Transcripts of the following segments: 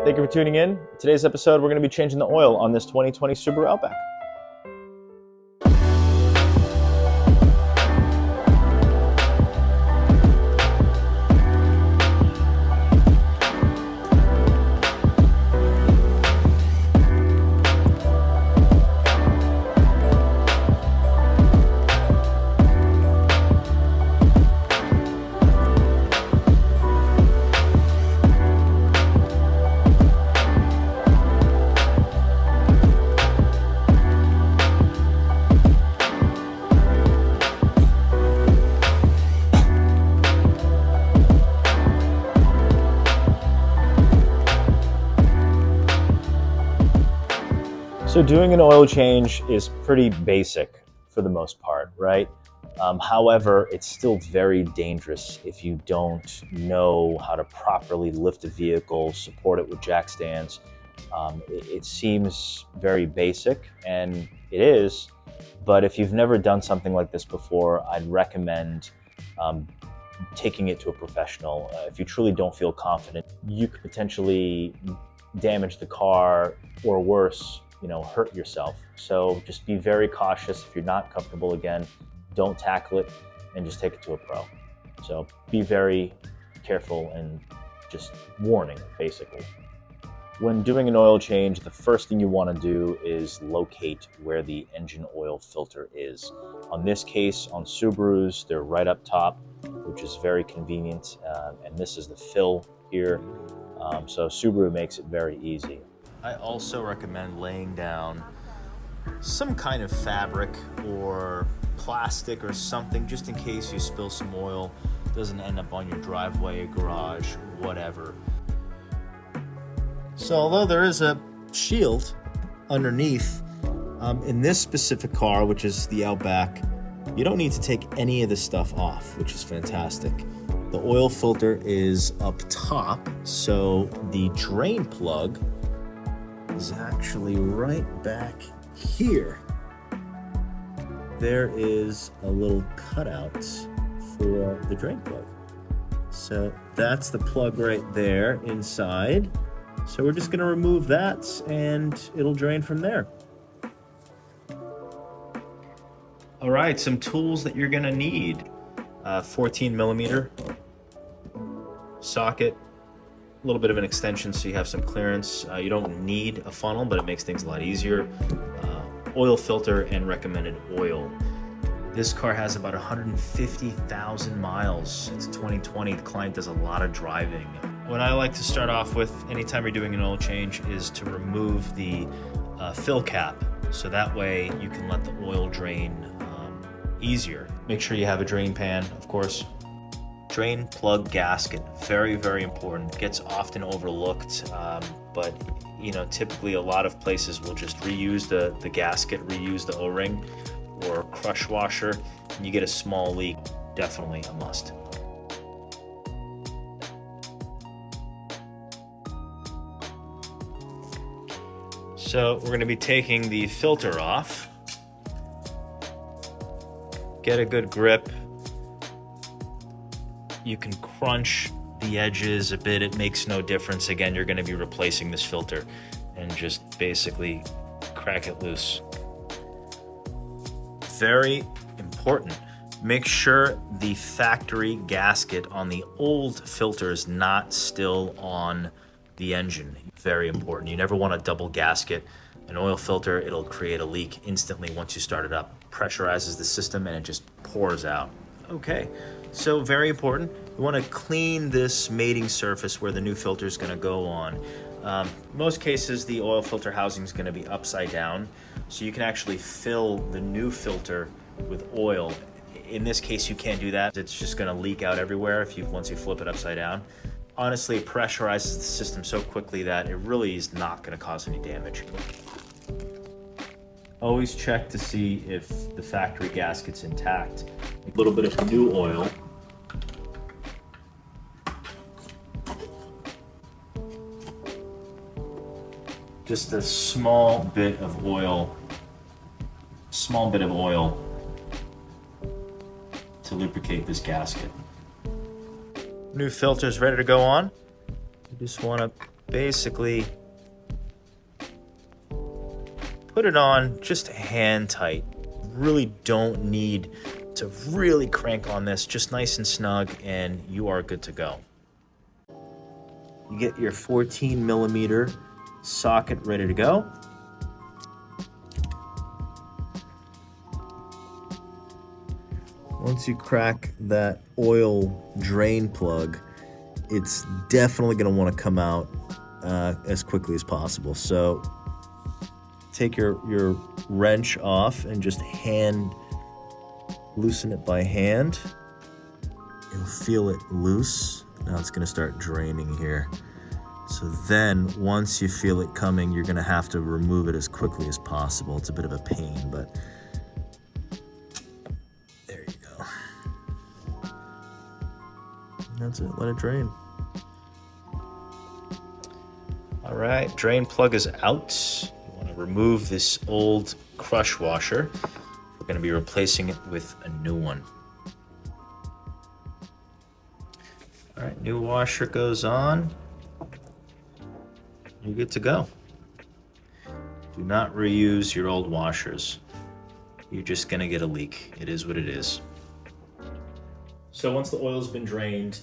Thank you for tuning in. Today's episode, we're going to be changing the oil on this 2020 Subaru Outback. So doing an oil change is pretty basic for the most part, right? However, it's still very dangerous if you don't know how to properly lift a vehicle, support it with jack stands. It seems very basic, and it is, but if you've never done something like this before, I'd recommend taking it to a professional. If you truly don't feel confident, you could potentially damage the car, or worse, hurt yourself. So just be very cautious. If you're not comfortable, again, don't tackle it and just take it to a pro. So be very careful, and just warning, basically. When doing an oil change, the first thing you want to do is locate where the engine oil filter is. On this case, on Subarus, they're right up top, which is very convenient. And this is the fill here. So Subaru makes it very easy. I also recommend laying down some kind of fabric or plastic or something, just in case you spill some oil. It doesn't end up on your driveway, garage, whatever. So although there is a shield underneath, in this specific car, which is the Outback, you don't need to take any of this stuff off, which is fantastic. The oil filter is up top, so the drain plug is actually right back here. There is a little cutout for the drain plug. So that's the plug right there inside. So we're just gonna remove that and it'll drain from there. All right, some tools that you're gonna need. 14 millimeter socket, a little bit of an extension so you have some clearance. You don't need a funnel, but it makes things a lot easier. Oil filter and recommended oil. This car has about 150,000 miles. It's 2020, the client does a lot of driving. What I like to start off with anytime you're doing an oil change is to remove the fill cap, so that way you can let the oil drain easier. Make sure you have a drain pan, of course. Drain plug gasket, very, very important. Gets often overlooked, but typically a lot of places will just reuse the gasket, reuse the O-ring or crush washer, and you get a small leak. Definitely a must. So we're going to be taking the filter off. Get a good grip. You can crunch the edges a bit, it makes no difference. Again, you're going to be replacing this filter, and just basically crack it loose. Very important. Make sure the factory gasket on the old filter is not still on the engine. Very important. You never want a double gasket. An oil filter, it'll create a leak instantly once you start it up. Pressurizes the system and it just pours out. Okay, so very important. You want to clean this mating surface where the new filter is going to go on. Most cases, the oil filter housing is going to be upside down, so you can actually fill the new filter with oil. In this case, you can't do that. It's just going to leak out everywhere once you flip it upside down. Honestly, it pressurizes the system so quickly that it really is not going to cause any damage. Always check to see if the factory gasket's intact. A little bit of new oil. Just a small bit of oil to lubricate this gasket. New filter's ready to go on. You just want to basically put it on just hand tight. Really don't need to really crank on this, just nice and snug, and you are good to go. You get your 14mm socket ready to go. Once you crack that oil drain plug, it's definitely going to want to come out as quickly as possible. So take your wrench off and just loosen it by hand. You'll feel it loose. Now it's going to start draining here. So then once you feel it coming, you're going to have to remove it as quickly as possible. It's a bit of a pain, but there you go. That's it, let it drain. All right, drain plug is out. You want to remove this old crush washer. We're going to be replacing it with a new one. All right, new washer goes on. You're good to go. Do not reuse your old washers. You're just going to get a leak. It is what it is. So once the oil's been drained,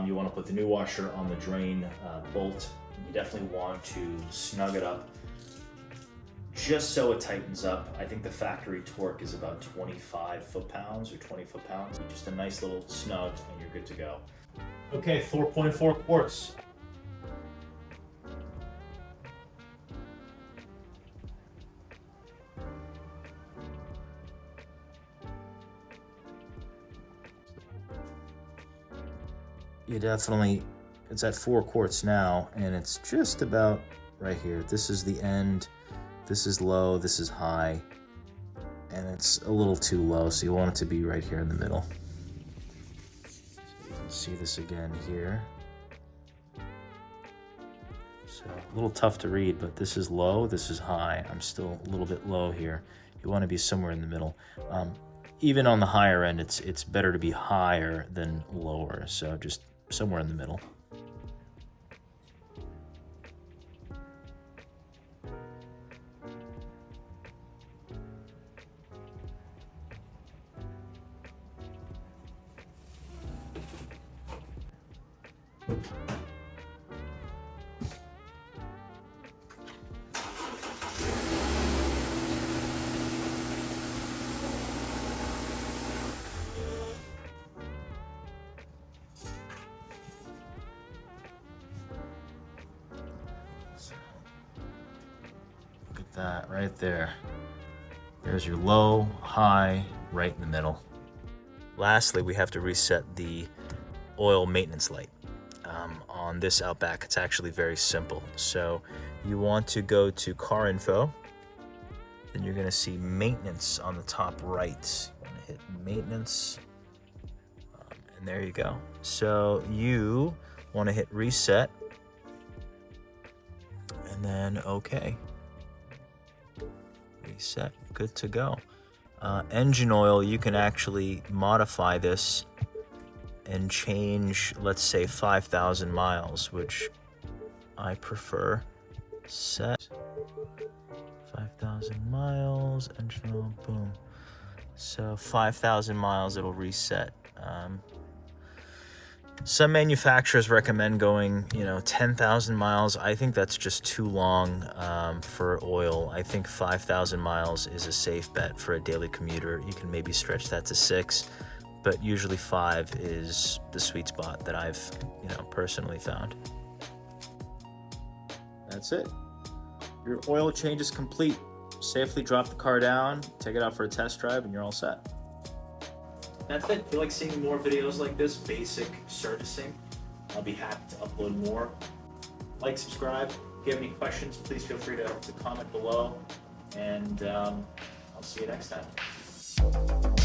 you want to put the new washer on the drain bolt. You definitely want to snug it up just so it tightens up. I think the factory torque is about 25 foot-pounds or 20 foot-pounds. Just a nice little snug and you're good to go. Okay, 4.4 quarts. You definitely, it's at 4 quarts now, and it's just about right here. This is the end, this is low, this is high, and it's a little too low, so you want it to be right here in the middle. So you can see this again here. So a little tough to read, but this is low, this is high. I'm still a little bit low here. You want to be somewhere in the middle. Even on the higher end, it's better to be higher than lower, so just somewhere in the middle. Look at that right there. There's your low, high, right in the middle. Lastly, we have to reset the oil maintenance light. On this Outback, it's actually very simple. So you want to go to car info, then you're gonna see maintenance on the top right. You wanna hit maintenance, and there you go. So you wanna hit reset, and then okay. Reset, good to go. Engine oil, you can actually modify this and change, let's say 5,000 miles, which I prefer. Set 5,000 miles, engine oil, boom. So 5,000 miles, it'll reset. Some manufacturers recommend going, 10,000 miles. I think that's just too long for oil. I think 5,000 miles is a safe bet for a daily commuter. You can maybe stretch that to 6, but usually 5 is the sweet spot that I've, personally found. That's it. Your oil change is complete. Safely drop the car down, take it out for a test drive, and you're all set. That's it. If you like seeing more videos like this, basic servicing, I'll be happy to upload more. Like, subscribe. If you have any questions, please feel free to comment below, and I'll see you next time.